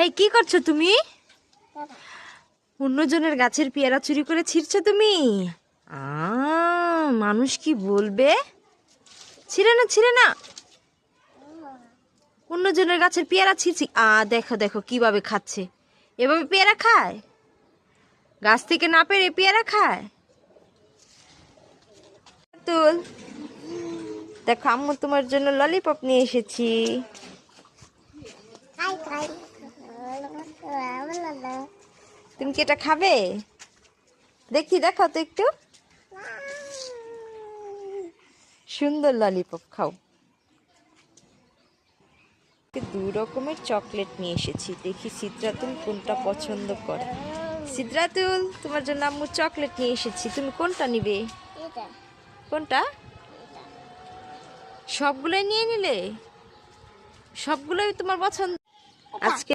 এই কি করছো তুমি? অন্যজনের গাছের পেয়ারা চুরি করে ছিঁড়ছো তুমি? মানুষ কি বলবে? ছিঁড়ে না, ছিঁড়ে না। অন্যজনের গাছের পেয়ারা ছিঁড়ছি। দেখো দেখো কিভাবে খাচ্ছে। এভাবে পেয়ারা খায়? গাছ থেকে না পেরে পেয়ারা খায়? তুল, দেখো আম্মু তোমার জন্য ললিপপ নিয়ে এসেছি। তুমি কি এটা খাবে? দেখি, দেখাও তো একটু। সুন্দর ললিপপ, খাও। 2 রকমের চকলেট নিয়ে এসেছি, দেখি সিদ্রাতুল কোনটা পছন্দ করে। সিদ্রাতুল, তোমার জন্য আম্মু চকলেট নিয়ে এসেছি, তুমি কোনটা নিবে? কোনটা? সবগুলোই নিয়ে নিলে? সবগুলোই তোমার পছন্দ? আজকে